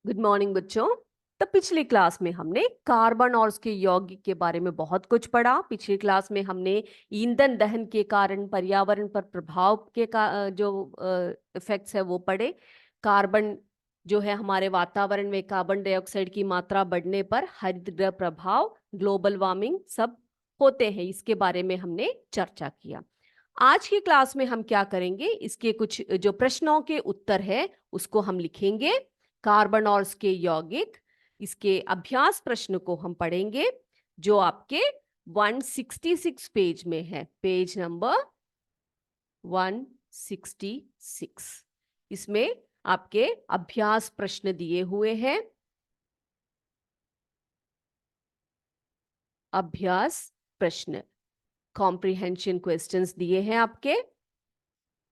Good morning बच्चों। तो पिछली क्लास में हमने कार्बन और उसके यौगिक के बारे में बहुत कुछ पढ़ा। पिछली क्लास में हमने ईंधन दहन के कारण पर्यावरण पर प्रभाव के जो इफेक्ट्स है वो पढ़े। कार्बन जो है हमारे वातावरण में कार्बन डाइऑक्साइड की मात्रा बढ़ने पर हरितगृह प्रभाव, ग्लोबल वार्मिंग सब होते हैं, इसके बारे में हमने चर्चा किया। आज की क्लास में हम क्या करेंगे, इसके कुछ जो प्रश्नों के उत्तर है उसको हम लिखेंगे। कार्बन और उसके यौगिक, इसके अभ्यास प्रश्न को हम पढ़ेंगे जो आपके 166 पेज में है, पेज नंबर 166। इसमें आपके अभ्यास प्रश्न दिए हुए हैं। अभ्यास प्रश्न, कॉम्प्रिहेंशन क्वेश्चंस दिए हैं आपके,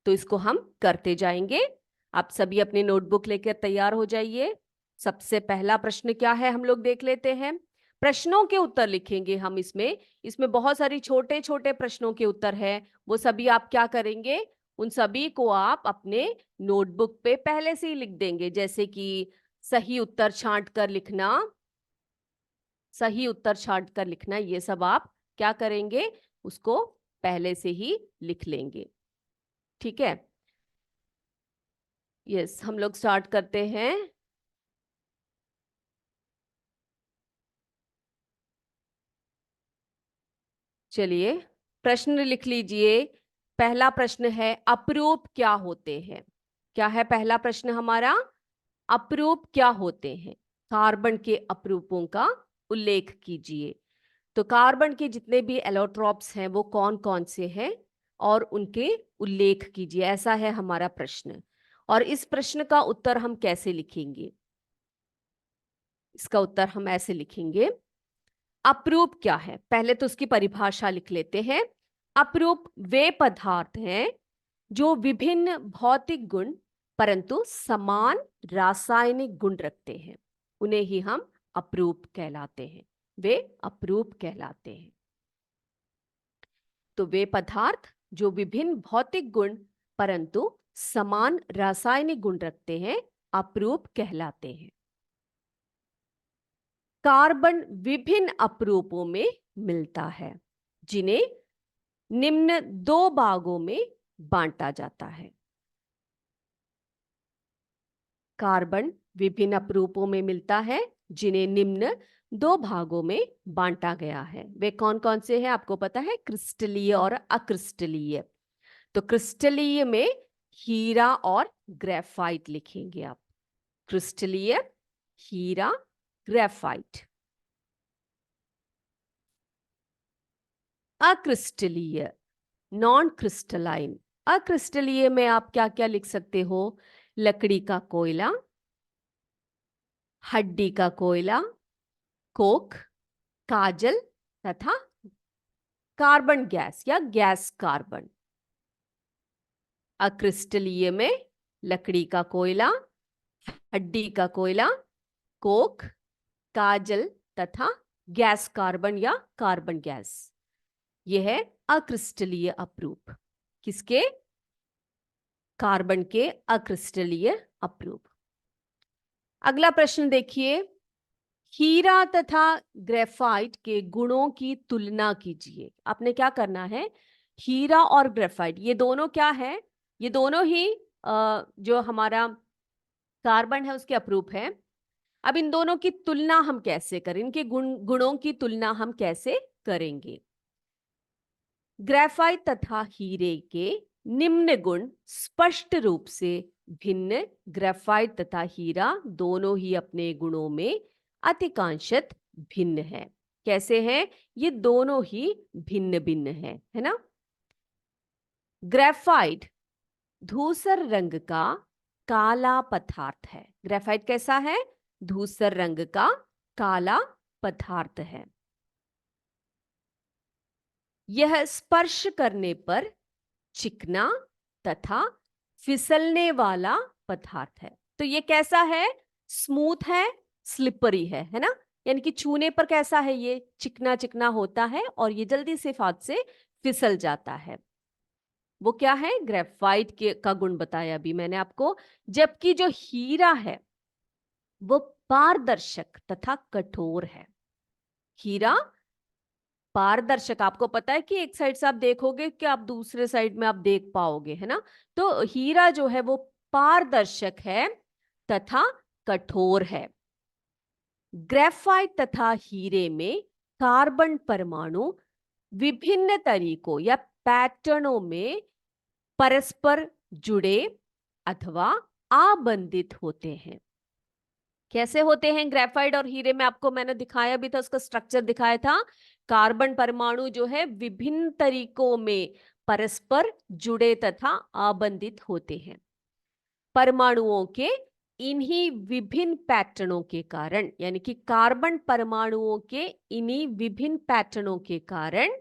तो इसको हम करते जाएंगे। आप सभी अपनी नोटबुक लेकर तैयार हो जाइए। सबसे पहला प्रश्न क्या है हम लोग देख लेते हैं। प्रश्नों के उत्तर लिखेंगे हम इसमें। इसमें बहुत सारी छोटे छोटे प्रश्नों के उत्तर है, वो सभी आप क्या करेंगे, उन सभी को आप अपने नोटबुक पे पहले से ही लिख देंगे। जैसे कि सही उत्तर छांट कर लिखना, सही उत्तर छांट कर लिखना, ये सब आप क्या करेंगे, उसको पहले से ही लिख लेंगे। ठीक है, यस, हम लोग स्टार्ट करते हैं। चलिए, प्रश्न लिख लीजिए। पहला प्रश्न है, अपरूप क्या होते हैं। क्या है पहला प्रश्न हमारा, अपरूप क्या होते हैं। कार्बन के अपरूपों का उल्लेख कीजिए। तो कार्बन के जितने भी एलोट्रॉप्स हैं वो कौन कौन से हैं और उनके उल्लेख कीजिए, ऐसा है हमारा प्रश्न। और इस प्रश्न का उत्तर हम कैसे लिखेंगे, इसका उत्तर हम ऐसे लिखेंगे। अपरूप क्या है, पहले तो उसकी परिभाषा लिख लेते हैं। अपरूप वे पदार्थ हैं जो विभिन्न भौतिक गुण परंतु समान रासायनिक गुण रखते हैं, उन्हें ही हम अपरूप कहलाते हैं। वे अपरूप कहलाते हैं। तो वे पदार्थ जो विभिन्न भौतिक गुण परंतु समान रासायनिक गुण रखते हैं, अपरूप कहलाते हैं। कार्बन विभिन्न अपरूपों में मिलता है, जिन्हें निम्न दो भागों में बांटा जाता है। कार्बन विभिन्न अपरूपों में मिलता है, जिन्हें निम्न दो भागों में बांटा गया है। वे कौन कौन से हैं आपको पता है, क्रिस्टलीय और अक्रिस्टलीय। तो क्रिस्टलीय में हीरा और ग्रेफाइट लिखेंगे आप। क्रिस्टलीय, हीरा, ग्रेफाइट। अक्रिस्टलीय, नॉन क्रिस्टलाइन। अक्रिस्टलीय में आप क्या क्या लिख सकते हो, लकड़ी का कोयला, हड्डी का कोयला, कोक, काजल तथा कार्बन गैस या गैस कार्बन। अक्रिस्टलीय में लकड़ी का कोयला, हड्डी का कोयला, कोक, काजल तथा गैस कार्बन या कार्बन गैस। यह है अक्रिस्टलीय अपरूप। किसके, कार्बन के अक्रिस्टलीय अपरूप। अगला प्रश्न देखिए, हीरा तथा ग्रेफाइट के गुणों की तुलना कीजिए। आपने क्या करना है, हीरा और ग्रेफाइट ये दोनों क्या है, ये दोनों ही जो हमारा कार्बन है उसके अपरूप है। अब इन दोनों की तुलना हम कैसे करें, इनके गुणों की तुलना हम कैसे करेंगे। ग्रेफाइट तथा हीरे के निम्न गुण स्पष्ट रूप से भिन्न। ग्रेफाइट तथा हीरा दोनों ही अपने गुणों में अधिकांशत भिन्न है। कैसे हैं, ये दोनों ही भिन्न भिन्न है ना। ग्रेफाइट धूसर रंग का काला पदार्थ है। ग्रेफाइट कैसा है, धूसर रंग का काला पदार्थ है। यह स्पर्श करने पर चिकना तथा फिसलने वाला पदार्थ है। तो ये कैसा है, स्मूथ है, स्लिपरी है ना। यानी कि छूने पर कैसा है, ये चिकना चिकना होता है और ये जल्दी से हाथ से फिसल जाता है। वो क्या है, ग्रेफाइट के का गुण बताया अभी मैंने आपको। जबकि जो हीरा है वो पारदर्शक तथा कठोर है। हीरा पारदर्शक, आपको पता है कि एक साइड से आप देखोगे कि आप दूसरे साइड में आप देख पाओगे, है ना। तो हीरा जो है वो पारदर्शक है तथा कठोर है। ग्रेफाइट तथा हीरे में कार्बन परमाणु विभिन्न तरीकों या पैटर्नों में परस्पर जुड़े अथवा आबंधित होते हैं। कैसे होते हैं ग्रेफाइट और हीरे में, आपको मैंने दिखाया भी था, उसका स्ट्रक्चर दिखाया था। कार्बन परमाणु जो है विभिन्न तरीकों में परस्पर जुड़े तथा आबंधित होते हैं। परमाणुओं के इन्हीं विभिन्न पैटर्नों के कारण, यानी कि कार्बन परमाणुओं के इन्हीं विभिन्न पैटर्नों के कारण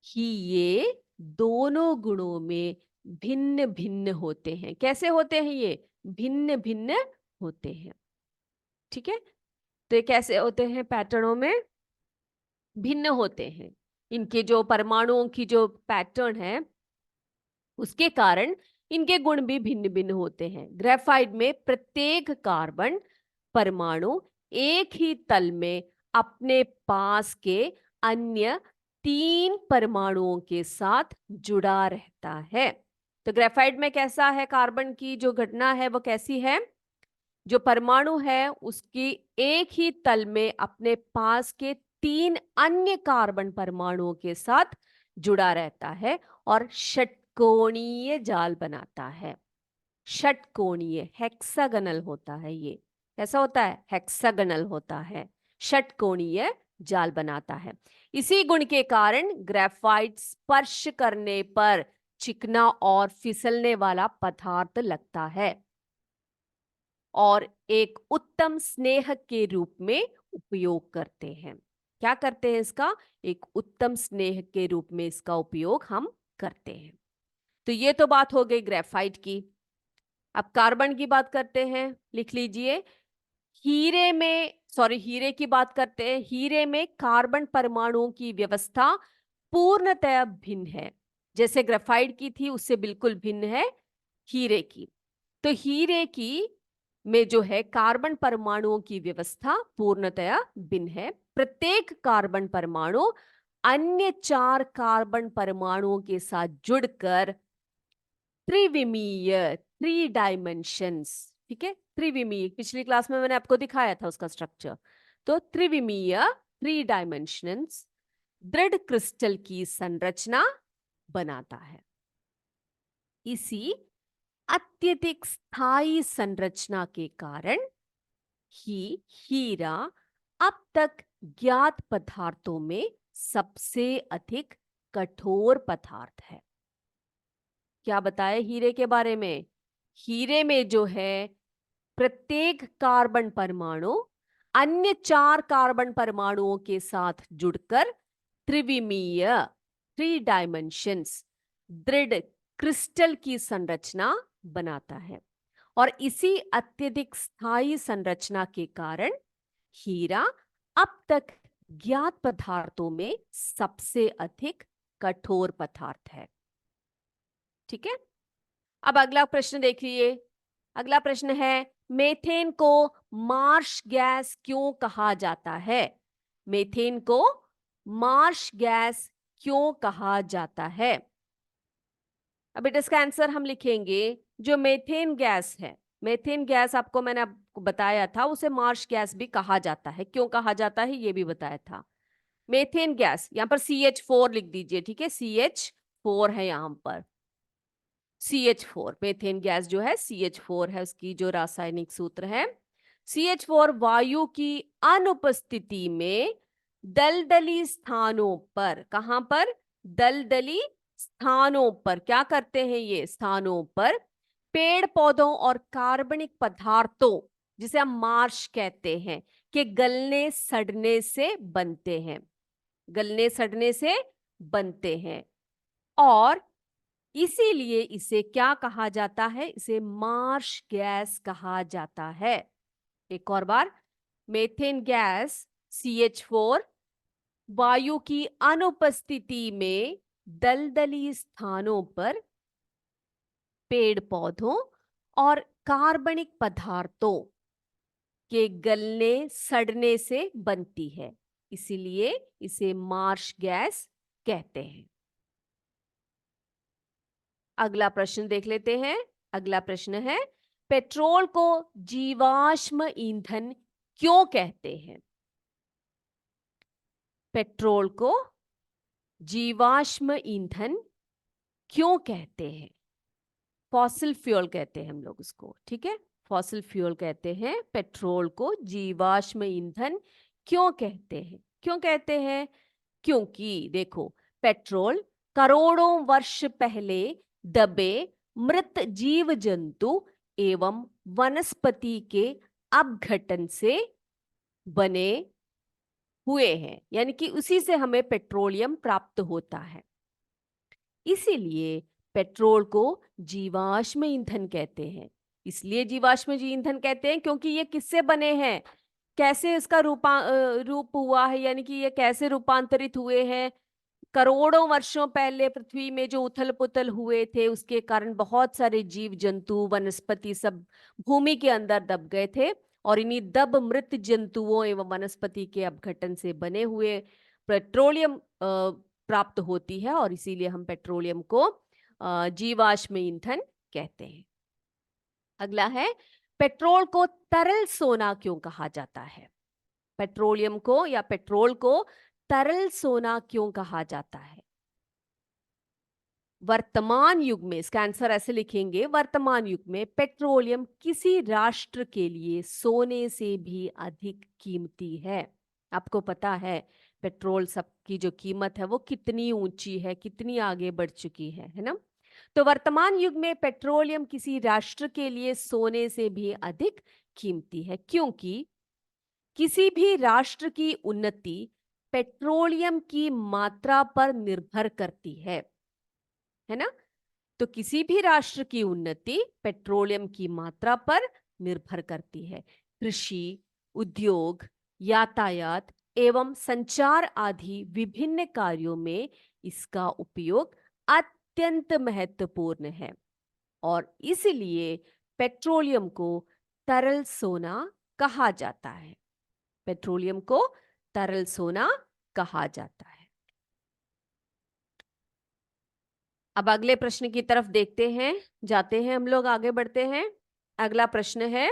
ही ये दोनों गुणों में भिन्न भिन्न होते हैं। कैसे होते हैं ये? भिन्न भिन्न होते हैं। ठीक है, तो ये कैसे होते हैं? पैटर्नों में भिन्न होते हैं। इनके जो परमाणुओं की जो पैटर्न है उसके कारण इनके गुण भी भिन्न भिन्न होते हैं। ग्रेफाइट में प्रत्येक कार्बन परमाणु एक ही तल में अपने पास के अन्य 3 परमाणुओं के साथ जुड़ा रहता है। तो ग्रेफाइट में कैसा है? कार्बन की जो घटना है वो कैसी है? जो परमाणु है उसकी एक ही तल में अपने पास के 3 अन्य कार्बन परमाणुओं के साथ जुड़ा रहता है और षटकोणीय जाल बनाता है। षटकोणीय, हेक्सागनल होता है ये। कैसा होता है? हेक्सागनल होता है, षटकोणीय जाल बनाता है। इसी गुण के कारण ग्रेफाइट स्पर्श करने पर चिकना और फिसलने वाला पदार्थ लगता है और एक उत्तम स्नेहक के रूप में उपयोग करते हैं। क्या करते हैं इसका? एक उत्तम स्नेहक के रूप में इसका उपयोग हम करते हैं। तो ये तो बात हो गई ग्रेफाइट की। अब कार्बन की बात करते हैं, लिख लीजिए। हीरे की बात करते हैं। हीरे में कार्बन परमाणुओं की व्यवस्था पूर्णतः भिन्न है। जैसे ग्रेफाइट की थी उससे बिल्कुल भिन्न है हीरे की। तो हीरे की में जो है कार्बन परमाणुओं की व्यवस्था पूर्णतया भिन्न है। प्रत्येक कार्बन परमाणु अन्य 4 कार्बन परमाणुओं के साथ जुड़कर त्रिविमीय, 3 डायमेंशंस, ठीक है, त्रिविमीय, पिछली क्लास में मैंने आपको दिखाया था उसका स्ट्रक्चर। तो त्रिविमीय, 3 डायमेंशंस दृढ़ क्रिस्टल की संरचना बनाता है। इसी अत्यधिक स्थायी संरचना के कारण ही हीरा अब तक ज्ञात पदार्थों में सबसे अधिक कठोर पदार्थ है। क्या बताया हीरे के बारे में? हीरे में जो है प्रत्येक कार्बन परमाणु अन्य 4 कार्बन परमाणुओं के साथ जुड़कर त्रिविमीय, 3 डायमेंशंस दृढ़ क्रिस्टल की संरचना बनाता है और इसी अत्यधिक स्थायी संरचना के कारण हीरा अब तक ज्ञात पदार्थों में सबसे अधिक कठोर पदार्थ है। ठीक है, अब अगला प्रश्न देखिए। अगला प्रश्न है, मीथेन को मार्श गैस क्यों कहा जाता है? मीथेन को मार्श गैस क्यों कहा जाता है? अब बेटा इसका आंसर हम लिखेंगे। जो मीथेन गैस है, मीथेन गैस आपको मैंने आपको बताया था, उसे मार्श गैस भी कहा जाता है। क्यों कहा जाता है ये भी बताया था। मीथेन गैस, यहां पर CH4 लिख दीजिए, ठीक है, CH4 है यहां पर। CH4 मीथेन गैस जो है CH4 है, उसकी जो रासायनिक सूत्र है। CH4 वायु की अनुपस्थिति में दलदली स्थानों पर, कहां पर? दलदली स्थानों पर क्या करते हैं? ये स्थानों पर पेड़ पौधों और कार्बनिक पदार्थों, जिसे हम मार्श कहते हैं, के गलने सड़ने से बनते हैं। गलने सड़ने से बनते हैं और इसीलिए इसे क्या कहा जाता है? इसे मार्श गैस कहा जाता है। एक और बार, मीथेन गैस CH4 वायु की अनुपस्थिति में दलदली स्थानों पर पेड़ पौधों और कार्बनिक पदार्थों के गलने सड़ने से बनती है, इसीलिए इसे मार्श गैस कहते हैं। अगला प्रश्न देख लेते हैं। अगला प्रश्न है, पेट्रोल को जीवाश्म ईंधन क्यों कहते हैं? पेट्रोल को जीवाश्म ईंधन क्यों कहते हैं? फॉसिल फ्यूल कहते हैं हम लोग उसको, ठीक है, फॉसिल फ्यूल कहते हैं। पेट्रोल को जीवाश्म ईंधन क्यों कहते हैं? क्यों कहते हैं? क्योंकि देखो, पेट्रोल करोड़ों वर्ष पहले दबे मृत जीव जंतु एवं वनस्पति के अपघटन से बने हुए हैं, यानी कि उसी से हमें पेट्रोलियम प्राप्त होता है। इसीलिए पेट्रोल को जीवाश्म ईंधन कहते हैं। इसलिए जीवाश्म ईंधन कहते हैं क्योंकि ये किससे बने हैं, कैसे इसका रूप हुआ है, यानी कि ये कैसे रूपांतरित हुए हैं। करोड़ों वर्षों पहले पृथ्वी में जो उथल पुथल हुए थे, उसके कारण बहुत सारे जीव जंतु वनस्पति सब भूमि के अंदर दब गए थे, और इन्हीं दब मृत जंतुओं एवं वनस्पति के अपघटन से बने हुए पेट्रोलियम प्राप्त होती है, और इसीलिए हम पेट्रोलियम को जीवाश्म ईंधन कहते हैं। अगला है, पेट्रोल को तरल सोना क्यों कहा जाता है? पेट्रोलियम को या पेट्रोल को तरल सोना क्यों कहा जाता है? वर्तमान युग में, इसका आंसर ऐसे लिखेंगे, वर्तमान युग में पेट्रोलियम किसी राष्ट्र के लिए सोने से भी अधिक कीमती है। आपको पता है पेट्रोल सब की जो कीमत है वो कितनी ऊंची है, कितनी आगे बढ़ चुकी है ना। तो वर्तमान युग में पेट्रोलियम किसी राष्ट्र के लिए सोने से भी अधिक कीमती है, क्योंकि किसी भी राष्ट्र की उन्नति पेट्रोलियम की मात्रा पर निर्भर करती है ना। तो किसी भी राष्ट्र की उन्नति पेट्रोलियम की मात्रा पर निर्भर करती है। कृषि, उद्योग, यातायात एवं संचार आदि विभिन्न कार्यों में इसका उपयोग अत्यंत महत्वपूर्ण है, और इसलिए पेट्रोलियम को तरल सोना कहा जाता है। पेट्रोलियम को तरल सोना कहा जाता है। अब अगले प्रश्न की तरफ देखते हैं, जाते हैं हम लोग, आगे बढ़ते हैं। अगला प्रश्न है,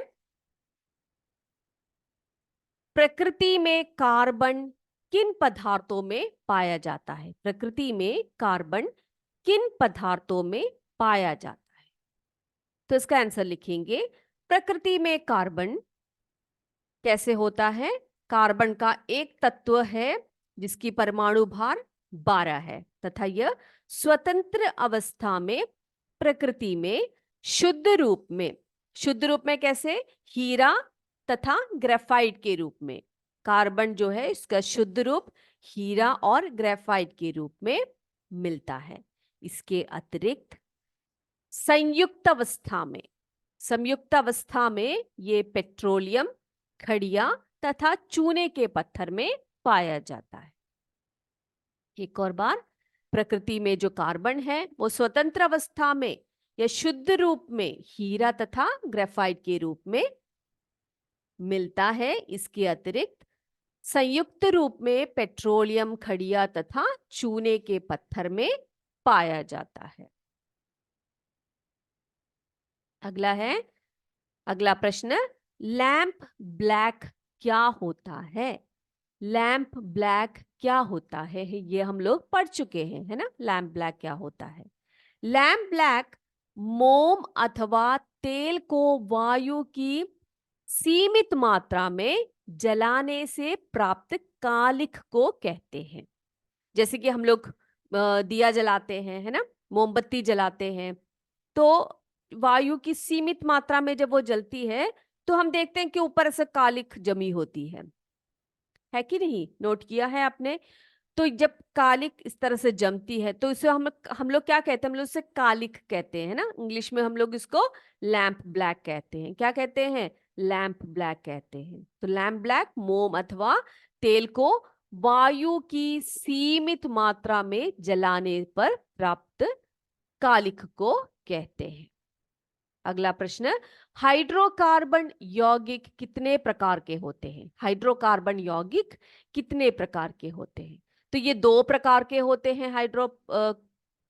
प्रकृति में कार्बन किन पदार्थों में पाया जाता है? प्रकृति में कार्बन किन पदार्थों में पाया जाता है? तो इसका आंसर लिखेंगे, प्रकृति में कार्बन कैसे होता है? कार्बन का एक तत्व है जिसकी परमाणु भार 12 है, तथा यह स्वतंत्र अवस्था में प्रकृति में शुद्ध रूप में कैसे? हीरा तथा ग्रेफाइट के रूप में। कार्बन जो है इसका शुद्ध रूप हीरा और ग्रेफाइट के रूप में मिलता है। इसके अतिरिक्त संयुक्त अवस्था में ये पेट्रोलियम, खड़िया तथा चूने के पत्थर में पाया जाता है। एक और बार, प्रकृति में जो कार्बन है वो स्वतंत्र अवस्था में या शुद्ध रूप में हीरा तथा ग्रेफाइट के रूप में मिलता है। इसके अतिरिक्त संयुक्त रूप में पेट्रोलियम, खड़िया तथा चूने के पत्थर में पाया जाता है। अगला प्रश्न, लैंप ब्लैक क्या होता है? लैंप ब्लैक क्या होता है, ये हम लोग पढ़ चुके हैं, है ना। लैंप ब्लैक क्या होता है? लैंप ब्लैक मोम अथवा तेल को वायु की सीमित मात्रा में जलाने से प्राप्त कालिख को कहते हैं। जैसे कि हम लोग दिया जलाते हैं, है ना, मोमबत्ती जलाते हैं, तो वायु की सीमित मात्रा में जब वो जलती है तो हम देखते हैं कि ऊपर से कालिख जमी होती है कि नहीं? नोट किया है आपने? तो जब कालिख इस तरह से जमती है तो इसे हम लोग क्या कहते हैं? हम लोग इसे कालिख कहते हैं ना। इंग्लिश में हम लोग इसको लैंप ब्लैक कहते हैं। क्या कहते हैं? लैंप ब्लैक कहते हैं। तो लैंप ब्लैक मोम अथवा तेल को वायु की सीमित मात्रा में जलाने पर प्राप्त कालिख को कहते हैं। अगला प्रश्न, हाइड्रोकार्बन यौगिक कितने प्रकार के होते हैं? हाइड्रोकार्बन यौगिक कितने प्रकार के होते हैं? तो ये दो प्रकार के होते हैं।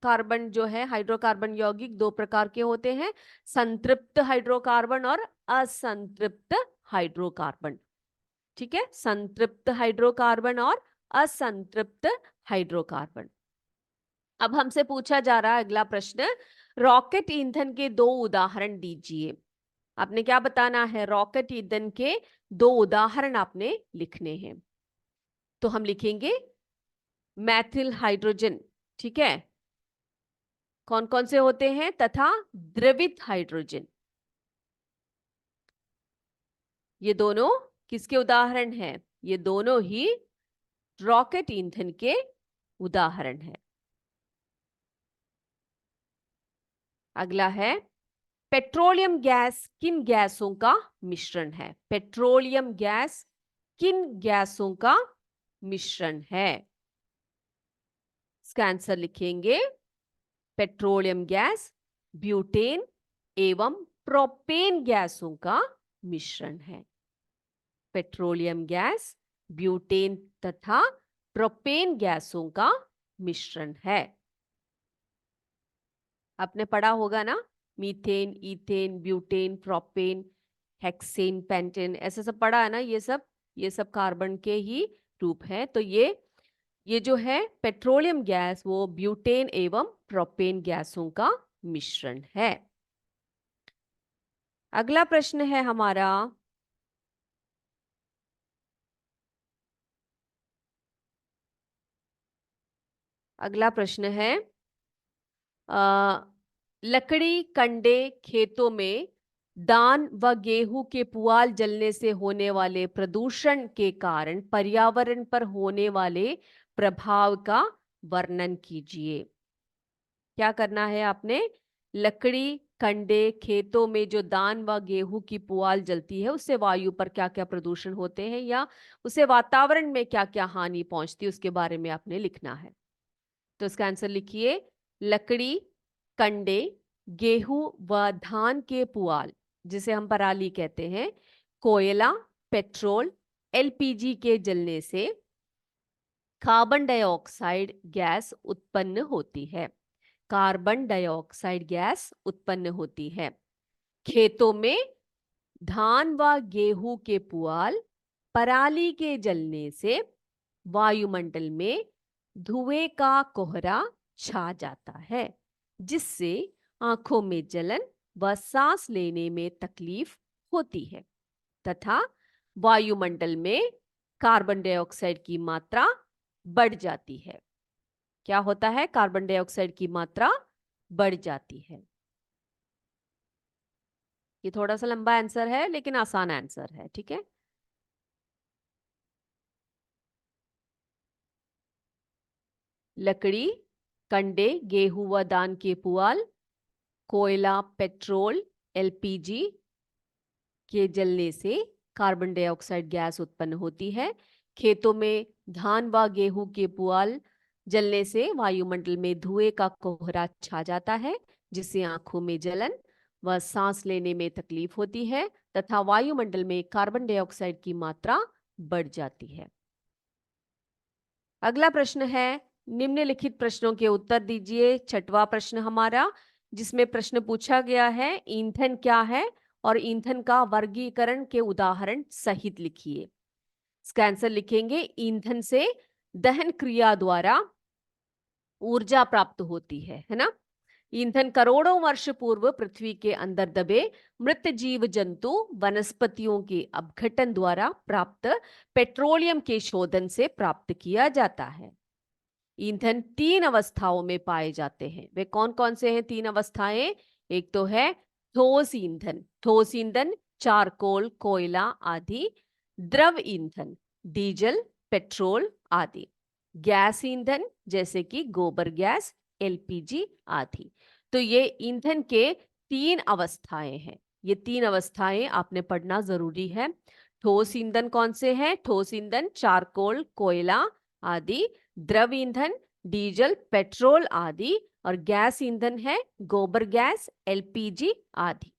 कार्बन जो है, हाइड्रोकार्बन यौगिक दो प्रकार के होते हैं, संतृप्त हाइड्रोकार्बन और असंतृप्त हाइड्रोकार्बन। ठीक है, संतृप्त हाइड्रोकार्बन और असंतृप्त हाइड्रोकार्बन। अब हमसे पूछा जा रहा है अगला प्रश्न, रॉकेट ईंधन के दो उदाहरण दीजिए। आपने क्या बताना है? रॉकेट ईंधन के दो उदाहरण आपने लिखने हैं। तो हम लिखेंगे मैथिल हाइड्रोजन, ठीक है, कौन कौन से होते हैं, तथा द्रवित हाइड्रोजन। ये दोनों किसके उदाहरण हैं? ये दोनों ही रॉकेट ईंधन के उदाहरण हैं। अगला है, पेट्रोलियम गैस किन गैसों का मिश्रण है? पेट्रोलियम गैस किन गैसों का मिश्रण है? इसका आंसर लिखेंगे, पेट्रोलियम गैस ब्यूटेन एवं प्रोपेन गैसों का मिश्रण है। पेट्रोलियम गैस ब्यूटेन तथा प्रोपेन गैसों का मिश्रण है। आपने पढ़ा होगा ना, methane, ethane, butane, propane, hexane, pentane, ऐसे सब पढ़ा है ना। ये सब कार्बन के ही रूप हैं। तो ये जो है पेट्रोलियम गैस, वो ब्यूटेन एवं प्रोपेन गैसों का मिश्रण है। अगला प्रश्न है हमारा, अगला प्रश्न है, लकड़ी कंडे खेतों में धान व गेहूं के पुआल जलने से होने वाले प्रदूषण के कारण पर्यावरण पर होने वाले प्रभाव का वर्णन कीजिए। क्या करना है आपने? लकड़ी कंडे खेतों में जो धान व गेहूं की पुआल जलती है, उससे वायु पर क्या क्या प्रदूषण होते हैं या उससे वातावरण में क्या क्या हानि पहुंचती है, उसके बारे में आपने लिखना है। तो इसका आंसर लिखिए, लकड़ी कंडे गेहूं व धान के पुआल, जिसे हम पराली कहते हैं, कोयला, पेट्रोल, एलपीजी के जलने से कार्बन डाइऑक्साइड गैस उत्पन्न होती है। कार्बन डाइऑक्साइड गैस उत्पन्न होती है। खेतों में धान व गेहूं के पुआल पराली के जलने से वायुमंडल में धुएं का कोहरा छा जाता है, जिससे आंखों में जलन व सांस लेने में तकलीफ होती है तथा वायुमंडल में कार्बन डाइऑक्साइड की मात्रा बढ़ जाती है। क्या होता है? कार्बन डाइऑक्साइड की मात्रा बढ़ जाती है। ये थोड़ा सा लंबा आंसर है, लेकिन आसान आंसर है, ठीक है। लकड़ी कंडे गेहूं व धान के पुआल, कोयला, पेट्रोल, एलपीजी के जलने से कार्बन डाइऑक्साइड गैस उत्पन्न होती है। खेतों में धान व गेहूं के पुआल जलने से वायुमंडल में धुएं का कोहरा छा जाता है, जिससे आंखों में जलन व सांस लेने में तकलीफ होती है तथा वायुमंडल में कार्बन डाइऑक्साइड की मात्रा बढ़ जाती है। अगला प्रश्न है, निम्नलिखित प्रश्नों के उत्तर दीजिए। छठवां प्रश्न हमारा, जिसमें प्रश्न पूछा गया है, ईंधन क्या है और ईंधन का वर्गीकरण के उदाहरण सहित लिखिए। इसका आंसर लिखेंगे, ईंधन से दहन क्रिया द्वारा ऊर्जा प्राप्त होती है ना। ईंधन करोड़ों वर्ष पूर्व पृथ्वी के अंदर दबे मृत जीव जंतु वनस्पतियों के अपघटन द्वारा प्राप्त पेट्रोलियम के शोधन से प्राप्त किया जाता है। ईंधन तीन अवस्थाओं में पाए जाते हैं। वे कौन कौन से हैं तीन अवस्थाएं? एक तो है ठोस ईंधन। ठोस ईंधन चारकोल, कोयला आदि। द्रव ईंधन डीजल, पेट्रोल आदि। गैस ईंधन जैसे कि गोबर गैस, एलपीजी आदि। तो ये ईंधन के तीन अवस्थाएं हैं। ये तीन अवस्थाएं आपने पढ़ना जरूरी है। ठोस ईंधन कौन से हैं? ठोस ईंधन चारकोल, कोयला आदि। द्रव ईंधन डीजल, पेट्रोल आदि। और गैस ईंधन है गोबर गैस, एलपीजी आदि।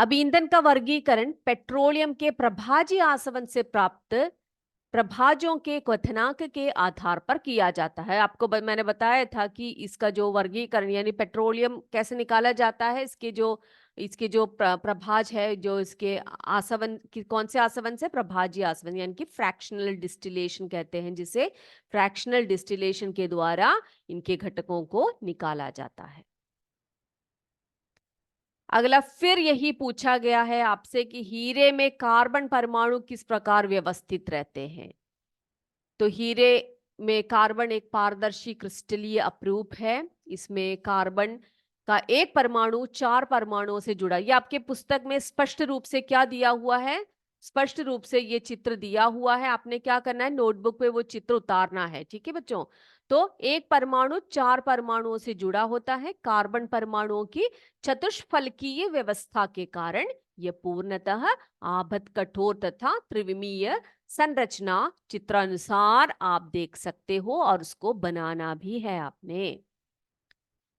अब ईंधन का वर्गीकरण पेट्रोलियम के प्रभाजी आसवन से प्राप्त प्रभाजों के क्वथनांक के आधार पर किया जाता है। आपको मैंने बताया था कि इसका जो वर्गीकरण यानी पेट्रोलियम कैसे निकाला जाता है, इसके जो प्रभाज है, जो इसके आसवन की कौन से आसवन से, प्रभाजी आसवन, यानी कि फ्रैक्शनल डिस्टिलेशन कहते हैं, जिसे फ्रैक्शनल डिस्टिलेशन के द्वारा इनके घटकों को निकाला जाता है। अगला फिर यही पूछा गया है आपसे कि हीरे में कार्बन परमाणु किस प्रकार व्यवस्थित रहते हैं। तो हीरे में कार्बन एक पारदर्शी क्रिस्टलीय अपरूप है। इसमें कार्बन का एक परमाणु 4 परमाणुओं से जुड़ा। ये आपके पुस्तक में स्पष्ट रूप से क्या दिया हुआ है, स्पष्ट रूप से ये चित्र दिया हुआ है। आपने क्या करना है, नोटबुक पे वो चित्र उतारना है। ठीक है बच्चों, तो एक परमाणु 4 परमाणुओं से जुड़ा होता है। कार्बन परमाणुओं की चतुष्फलकीय व्यवस्था के कारण यह पूर्णतः आबद्ध, कठोर तथा त्रिविमीय संरचना चित्रानुसार आप देख सकते हो, और उसको बनाना भी है आपने।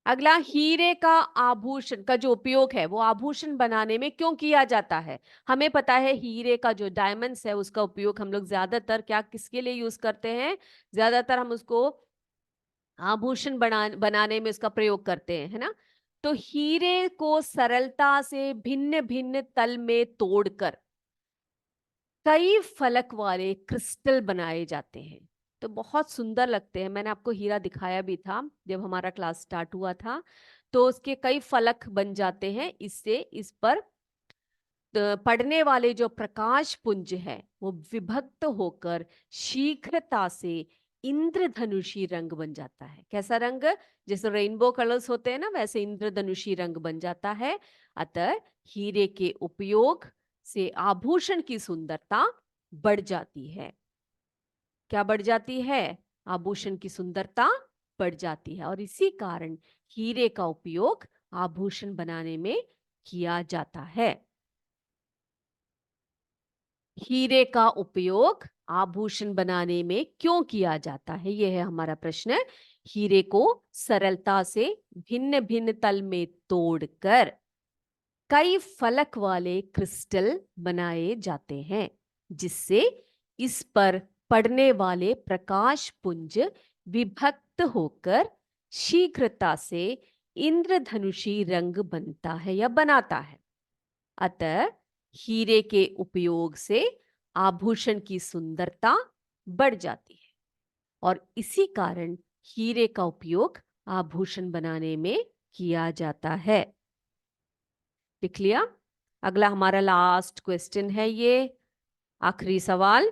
अगला, हीरे का आभूषण का जो उपयोग है वो आभूषण बनाने में क्यों किया जाता है। हमें पता है हीरे का जो डायमंड्स है उसका उपयोग हम लोग ज्यादातर क्या किसके लिए यूज करते हैं, ज्यादातर हम उसको आभूषण बनाने में उसका प्रयोग करते हैं, है ना। तो हीरे को सरलता से भिन्न भिन्न तल में तोड़कर कई फलक वाले क्रिस्टल बनाए जाते हैं। तो बहुत सुंदर लगते हैं। मैंने आपको हीरा दिखाया भी था जब हमारा क्लास स्टार्ट हुआ था। तो उसके कई फलक बन जाते हैं। इससे इस पर पड़ने वाले जो प्रकाश पुंज है वो विभक्त होकर शीघ्रता से इंद्रधनुषी रंग बन जाता है। कैसा रंग, जैसे रेनबो कलर्स होते हैं ना, वैसे इंद्रधनुषी रंग बन जाता है। अतः हीरे के उपयोग से आभूषण की सुंदरता बढ़ जाती है। क्या बढ़ जाती है, आभूषण की सुंदरता बढ़ जाती है, और इसी कारण हीरे का उपयोग आभूषण बनाने में किया जाता है। हीरे का उपयोग आभूषण बनाने में क्यों किया जाता है, यह है हमारा प्रश्न। हीरे को सरलता से भिन्न भिन्न तल में तोड़कर कई फलक वाले क्रिस्टल बनाए जाते हैं, जिससे इस पर पड़ने वाले प्रकाश पुंज विभक्त होकर शीघ्रता से इंद्रधनुषी रंग बनता है या बनाता है। अतः हीरे के उपयोग से आभूषण की सुंदरता बढ़ जाती है, और इसी कारण हीरे का उपयोग आभूषण बनाने में किया जाता है। लिख लिया। अगला हमारा लास्ट क्वेश्चन है, ये आखिरी सवाल।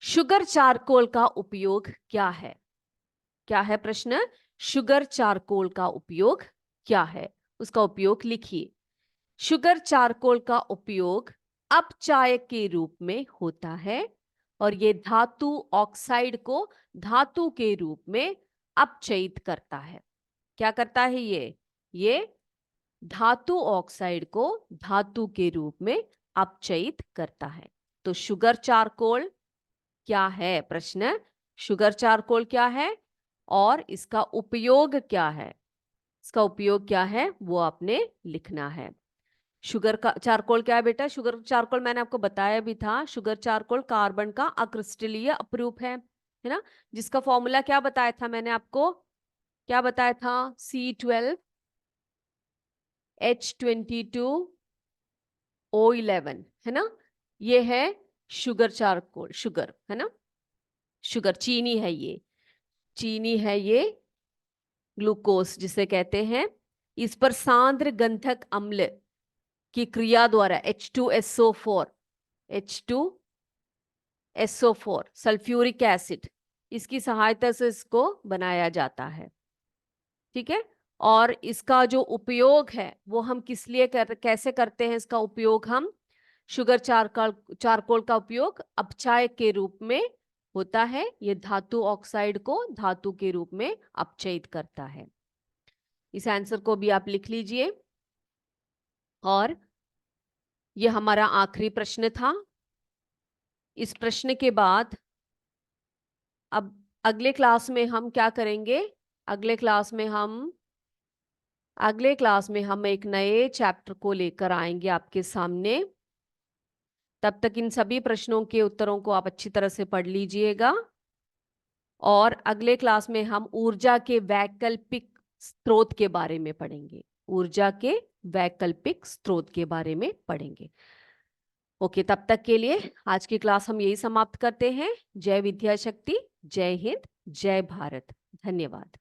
शुगर चारकोल का उपयोग क्या है। क्या है प्रश्न, शुगर चारकोल का उपयोग क्या है, उसका उपयोग लिखिए। शुगर चारकोल का उपयोग अपचायक के रूप में होता है, और ये धातु ऑक्साइड को धातु के रूप में अपचयित करता है। क्या करता है ये धातु ऑक्साइड को धातु के रूप में अपचयित करता है। तो शुगर चारकोल क्या है, प्रश्न शुगर चारकोल क्या है और इसका उपयोग क्या है, इसका उपयोग क्या है वो आपने लिखना है। शुगर का चारकोल क्या है बेटा, शुगर चारकोल मैंने आपको बताया भी था। शुगर चारकोल कार्बन का अक्रिस्टलीय अपरूप है ना, जिसका फॉर्मूला क्या बताया था मैंने आपको, क्या बताया था, C12H22O11, है ना। ये है शुगर चारकोल, शुगर है ना, शुगर चीनी है, ये चीनी है, ये ग्लूकोज जिसे कहते हैं। इस पर सांद्र गंधक अम्ल की क्रिया द्वारा H2SO4 सल्फ्यूरिक एसिड, इसकी सहायता से इसको बनाया जाता है। ठीक है, और इसका जो उपयोग है वो हम किस लिए कैसे करते हैं, इसका उपयोग हम शुगर चारकोल का उपयोग अपचाय के रूप में होता है। ये धातु ऑक्साइड को धातु के रूप में अपचयित करता है। इस आंसर को भी आप लिख लीजिए। और ये हमारा आखिरी प्रश्न था। इस प्रश्न के बाद अब अगले क्लास में हम क्या करेंगे, अगले क्लास में हम अगले क्लास में हम एक नए चैप्टर को लेकर आएंगे आपके सामने। तब तक इन सभी प्रश्नों के उत्तरों को आप अच्छी तरह से पढ़ लीजिएगा, और अगले क्लास में हम ऊर्जा के वैकल्पिक स्रोत के बारे में पढ़ेंगे। ऊर्जा के वैकल्पिक स्रोत के बारे में पढ़ेंगे। ओके, तब तक के लिए आज की क्लास हम यही समाप्त करते हैं। जय विद्या शक्ति, जय हिंद, जय भारत। धन्यवाद।